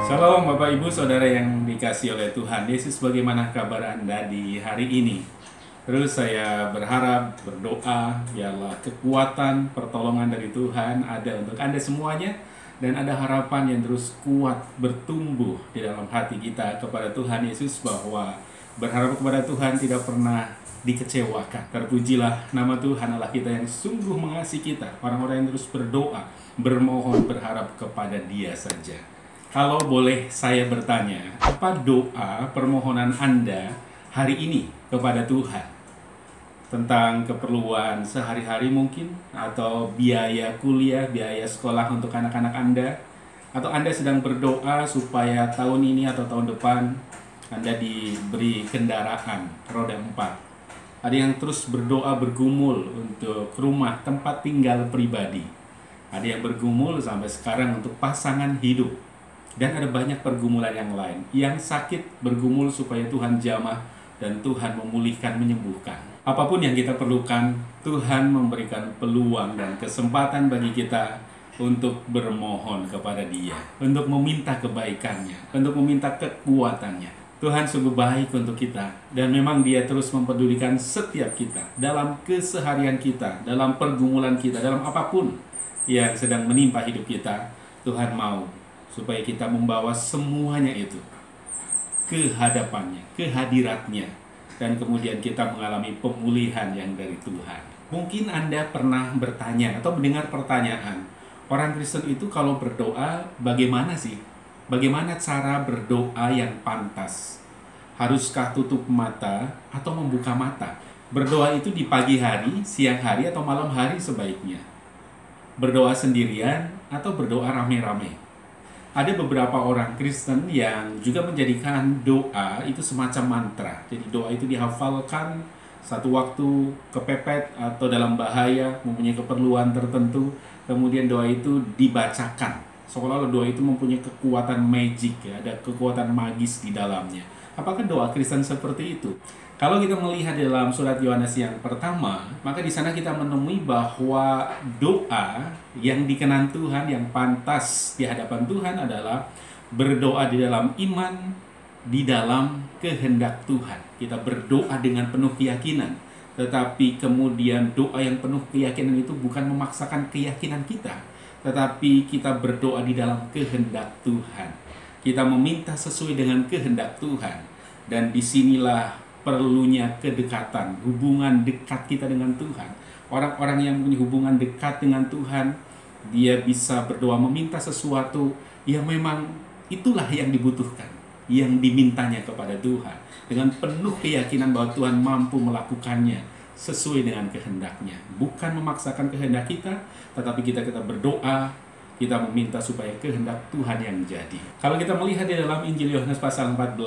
Shalom Bapak Ibu Saudara yang dikasihi oleh Tuhan Yesus, bagaimana kabar Anda di hari ini? Terus saya berharap, berdoa, biarlah kekuatan, pertolongan dari Tuhan ada untuk Anda semuanya, dan ada harapan yang terus kuat bertumbuh di dalam hati kita kepada Tuhan Yesus, bahwa berharap kepada Tuhan tidak pernah dikecewakan. Terpujilah nama Tuhan Allah kita yang sungguh mengasihi kita, orang-orang yang terus berdoa, bermohon, berharap kepada Dia saja. Kalau boleh saya bertanya, apa doa permohonan Anda hari ini kepada Tuhan? Tentang keperluan sehari-hari mungkin, atau biaya kuliah, biaya sekolah untuk anak-anak Anda, atau Anda sedang berdoa supaya tahun ini atau tahun depan Anda diberi kendaraan roda 4. Ada yang terus berdoa bergumul untuk rumah tempat tinggal pribadi. Ada yang bergumul sampai sekarang untuk pasangan hidup. Dan ada banyak pergumulan yang lain. Yang sakit bergumul supaya Tuhan jamah dan Tuhan memulihkan, menyembuhkan. Apapun yang kita perlukan, Tuhan memberikan peluang dan kesempatan bagi kita untuk bermohon kepada Dia, untuk meminta kebaikannya, untuk meminta kekuatannya. Tuhan sungguh baik untuk kita, dan memang Dia terus mempedulikan setiap kita dalam keseharian kita, dalam pergumulan kita, dalam apapun yang sedang menimpa hidup kita. Tuhan mau supaya kita membawa semuanya itu ke hadapannya, ke hadiratnya, dan kemudian kita mengalami pemulihan yang dari Tuhan. Mungkin Anda pernah bertanya atau mendengar pertanyaan, orang Kristen itu kalau berdoa bagaimana sih? Bagaimana cara berdoa yang pantas? Haruskah tutup mata atau membuka mata? Berdoa itu di pagi hari, siang hari, atau malam hari sebaiknya? Berdoa sendirian atau berdoa rame-rame? Ada beberapa orang Kristen yang juga menjadikan doa itu semacam mantra. Jadi doa itu dihafalkan, satu waktu kepepet atau dalam bahaya, mempunyai keperluan tertentu, kemudian doa itu dibacakan. Seolah-olah doa itu mempunyai kekuatan magic, ya, ada kekuatan magis di dalamnya. Apakah doa Kristen seperti itu? Kalau kita melihat dalam surat Yohanes yang pertama, maka di sana kita menemui bahwa doa yang dikenan Tuhan, yang pantas di hadapan Tuhan adalah berdoa di dalam iman, di dalam kehendak Tuhan. Kita berdoa dengan penuh keyakinan, tetapi kemudian doa yang penuh keyakinan itu bukan memaksakan keyakinan kita, tetapi kita berdoa di dalam kehendak Tuhan. Kita meminta sesuai dengan kehendak Tuhan, dan disinilah perlunya kedekatan, hubungan dekat kita dengan Tuhan. Orang-orang yang punya hubungan dekat dengan Tuhan, dia bisa berdoa meminta sesuatu yang memang itulah yang dibutuhkan, yang dimintanya kepada Tuhan, dengan penuh keyakinan bahwa Tuhan mampu melakukannya sesuai dengan kehendaknya. Bukan memaksakan kehendak kita, tetapi kita berdoa, kita meminta supaya kehendak Tuhan yang jadi. Kalau kita melihat di dalam Injil Yohanes pasal 14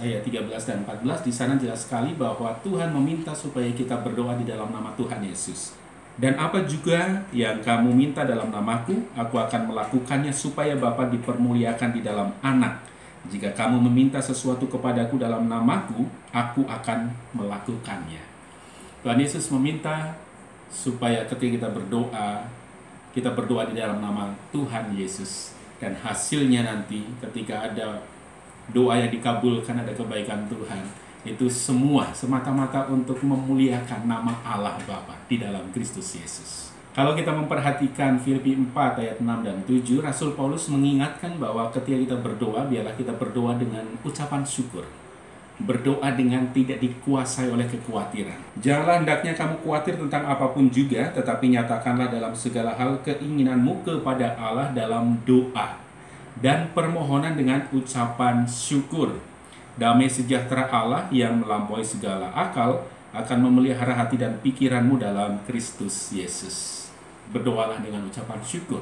ayat 13 dan 14, di sana jelas sekali bahwa Tuhan meminta supaya kita berdoa di dalam nama Tuhan Yesus. Dan apa juga yang kamu minta dalam namaku, aku akan melakukannya supaya Bapa dipermuliakan di dalam Anak. Jika kamu meminta sesuatu kepadaku dalam namaku, aku akan melakukannya. Tuhan Yesus meminta supaya ketika kita berdoa di dalam nama Tuhan Yesus, dan hasilnya nanti ketika ada doa yang dikabulkan, ada kebaikan Tuhan, itu semua semata-mata untuk memuliakan nama Allah Bapa di dalam Kristus Yesus. Kalau kita memperhatikan Filipi 4 ayat 6 dan 7, Rasul Paulus mengingatkan bahwa ketika kita berdoa, biarlah kita berdoa dengan ucapan syukur. Berdoa dengan tidak dikuasai oleh kekhawatiran. Janganlah hendaknya kamu khawatir tentang apapun juga, tetapi nyatakanlah dalam segala hal keinginanmu kepada Allah dalam doa dan permohonan dengan ucapan syukur. Damai sejahtera Allah yang melampaui segala akal akan memelihara hati dan pikiranmu dalam Kristus Yesus. Berdoalah dengan ucapan syukur.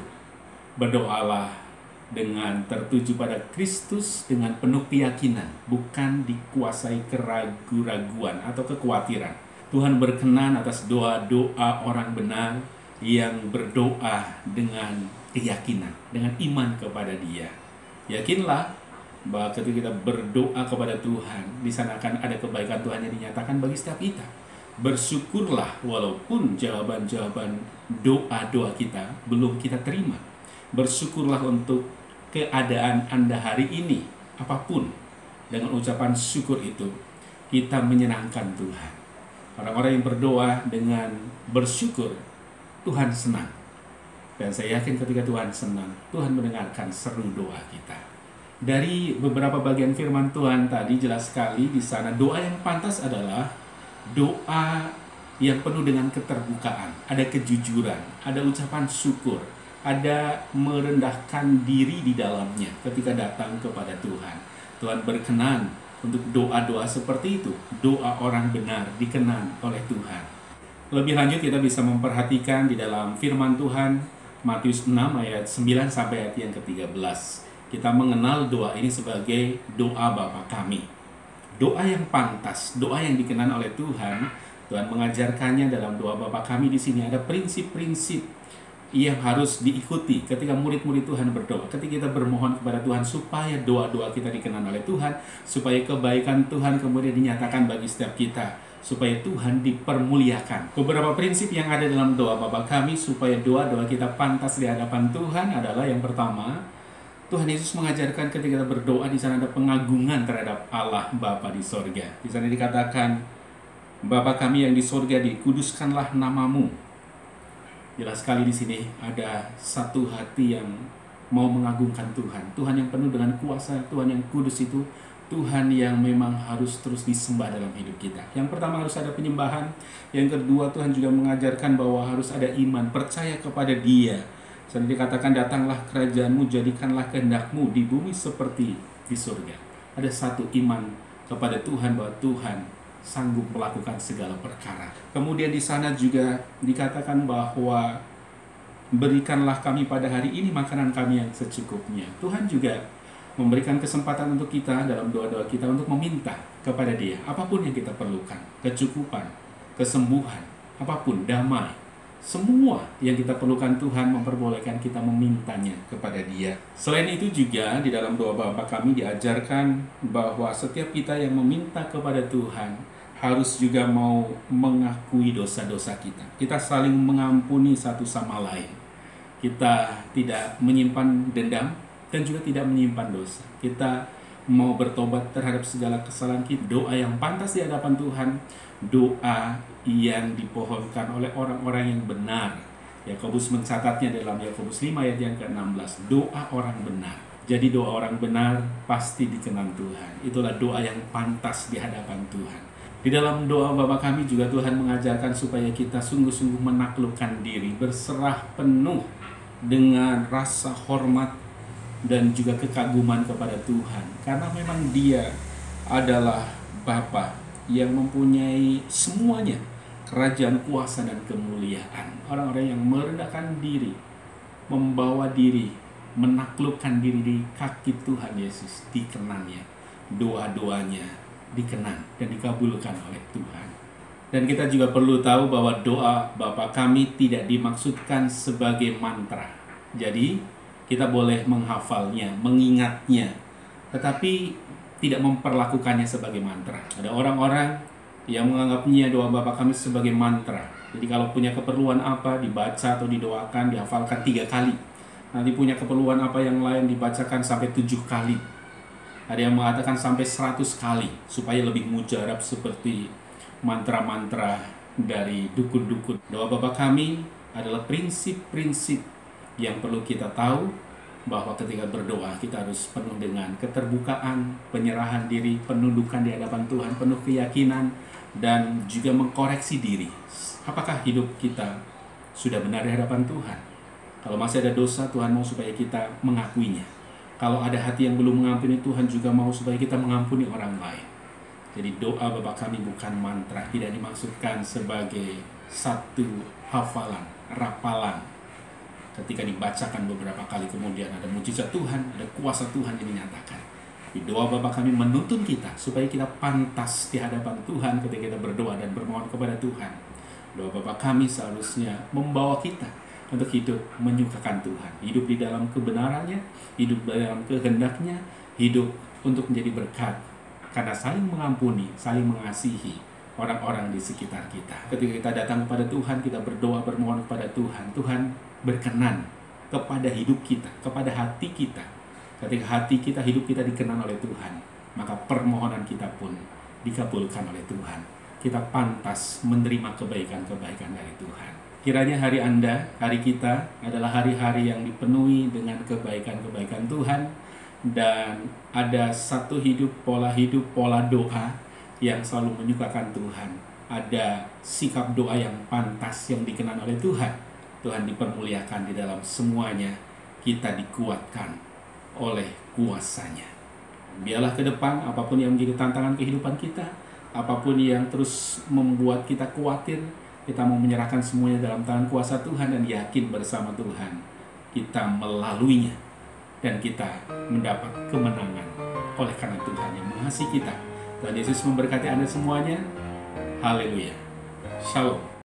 Berdoalah dengan tertuju pada Kristus dengan penuh keyakinan, bukan dikuasai keraguan-raguan atau kekhawatiran. Tuhan berkenan atas doa-doa orang benar yang berdoa dengan keyakinan, dengan iman kepada Dia. Yakinlah bahwa ketika kita berdoa kepada Tuhan, di sana akan ada kebaikan Tuhan yang dinyatakan bagi setiap kita. Bersyukurlah walaupun jawaban-jawaban doa-doa kita belum kita terima. Bersyukurlah untuk keadaan Anda hari ini, apapun, dengan ucapan syukur itu, kita menyenangkan Tuhan. Orang-orang yang berdoa dengan bersyukur, Tuhan senang. Dan saya yakin ketika Tuhan senang, Tuhan mendengarkan seru doa kita. Dari beberapa bagian firman Tuhan tadi jelas sekali di sana, doa yang pantas adalah doa yang penuh dengan keterbukaan, ada kejujuran, ada ucapan syukur, ada merendahkan diri di dalamnya ketika datang kepada Tuhan. Tuhan berkenan untuk doa-doa seperti itu. Doa orang benar dikenan oleh Tuhan. Lebih lanjut kita bisa memperhatikan di dalam firman Tuhan Matius 6 ayat 9 sampai ayat yang ke-13. Kita mengenal doa ini sebagai doa Bapa kami. Doa yang pantas, doa yang dikenan oleh Tuhan. Tuhan mengajarkannya dalam doa Bapa kami. Di sini ada prinsip-prinsip yang harus diikuti ketika murid-murid Tuhan berdoa. Ketika kita bermohon kepada Tuhan supaya doa-doa kita dikenan oleh Tuhan, supaya kebaikan Tuhan kemudian dinyatakan bagi setiap kita, supaya Tuhan dipermuliakan. Beberapa prinsip yang ada dalam doa Bapa kami supaya doa-doa kita pantas di hadapan Tuhan adalah yang pertama, Tuhan Yesus mengajarkan ketika kita berdoa di sana ada pengagungan terhadap Allah Bapa di sorga. Di sana dikatakan, Bapa kami yang di sorga, dikuduskanlah namamu. Jelas sekali di sini ada satu hati yang mau mengagungkan Tuhan. Tuhan yang penuh dengan kuasa, Tuhan yang kudus itu, Tuhan yang memang harus terus disembah dalam hidup kita. Yang pertama harus ada penyembahan. Yang kedua, Tuhan juga mengajarkan bahwa harus ada iman, percaya kepada Dia. Jadi dikatakan, datanglah kerajaanmu, jadikanlah kehendakmu di bumi seperti di surga. Ada satu iman kepada Tuhan bahwa Tuhan sanggup melakukan segala perkara. Kemudian di sana juga dikatakan bahwa berikanlah kami pada hari ini makanan kami yang secukupnya. Tuhan juga memberikan kesempatan untuk kita dalam doa-doa kita untuk meminta kepada Dia apapun yang kita perlukan, kecukupan, kesembuhan, apapun, damai. Semua yang kita perlukan Tuhan memperbolehkan kita memintanya kepada Dia. Selain itu juga di dalam doa Bapa kami diajarkan bahwa setiap kita yang meminta kepada Tuhan harus juga mau mengakui dosa-dosa kita. Kita saling mengampuni satu sama lain. Kita tidak menyimpan dendam dan juga tidak menyimpan dosa. Kita mau bertobat terhadap segala kesalahan kita. Doa yang pantas di hadapan Tuhan, doa yang dipohonkan oleh orang-orang yang benar. Yakobus mencatatnya dalam Yakobus 5 ayat yang ke-16. Doa orang benar. Jadi doa orang benar pasti dikenan Tuhan. Itulah doa yang pantas di hadapan Tuhan. Di dalam doa Bapa kami juga Tuhan mengajarkan supaya kita sungguh-sungguh menaklukkan diri, berserah penuh dengan rasa hormat dan juga kekaguman kepada Tuhan. Karena memang Dia adalah Bapa yang mempunyai semuanya, kerajaan, kuasa, dan kemuliaan. Orang-orang yang merendahkan diri, membawa diri, menaklukkan diri di kaki Tuhan Yesus, dikenannya, doa-doanya dikenan dan dikabulkan oleh Tuhan. Dan kita juga perlu tahu bahwa doa Bapa kami tidak dimaksudkan sebagai mantra. Jadi kita boleh menghafalnya, mengingatnya, tetapi tidak memperlakukannya sebagai mantra. Ada orang-orang yang menganggapnya doa Bapa kami sebagai mantra. Jadi kalau punya keperluan apa, dibaca atau didoakan, dihafalkan 3 kali. Nanti punya keperluan apa yang lain, dibacakan sampai 7 kali. Ada yang mengatakan sampai 100 kali, supaya lebih mujarab seperti mantra-mantra dari dukun-dukun. Doa Bapa kami adalah prinsip-prinsip yang perlu kita tahu, bahwa ketika berdoa kita harus penuh dengan keterbukaan, penyerahan diri, penundukan di hadapan Tuhan, penuh keyakinan, dan juga mengkoreksi diri. Apakah hidup kita sudah benar di hadapan Tuhan? Kalau masih ada dosa, Tuhan mau supaya kita mengakuinya. Kalau ada hati yang belum mengampuni, Tuhan juga mau supaya kita mengampuni orang lain. Jadi doa Bapa kami bukan mantra, tidak dimaksudkan sebagai satu hafalan, rapalan. Ketika dibacakan beberapa kali kemudian ada mujizat Tuhan, ada kuasa Tuhan yang dinyatakan. Di doa Bapa kami menuntun kita supaya kita pantas di hadapan Tuhan ketika kita berdoa dan bermohon kepada Tuhan. Doa Bapa kami seharusnya membawa kita untuk hidup menyukakan Tuhan, hidup di dalam kebenarannya, hidup dalam kehendaknya, hidup untuk menjadi berkat, karena saling mengampuni, saling mengasihi orang-orang di sekitar kita. Ketika kita datang kepada Tuhan, kita berdoa, bermohon kepada Tuhan, Tuhan berkenan kepada hidup kita, kepada hati kita, Ketika hati kita, hidup kita dikenal oleh Tuhan, maka permohonan kita pun dikabulkan oleh Tuhan. Kita pantas menerima kebaikan-kebaikan dari Tuhan. Kiranya hari Anda, hari kita adalah hari-hari yang dipenuhi dengan kebaikan-kebaikan Tuhan, dan ada satu hidup, pola doa yang selalu menyukakan Tuhan. Ada sikap doa yang pantas yang dikenal oleh Tuhan. Tuhan dipermuliakan di dalam semuanya. Kita dikuatkan oleh kuasa-Nya. Biarlah ke depan, apapun yang menjadi tantangan kehidupan kita, apapun yang terus membuat kita khawatir, kita mau menyerahkan semuanya dalam tangan kuasa Tuhan dan yakin bersama Tuhan kita melaluinya dan kita mendapat kemenangan oleh karena Tuhan yang mengasihi kita. Tuhan Yesus memberkati Anda semuanya. Haleluya. Shalom.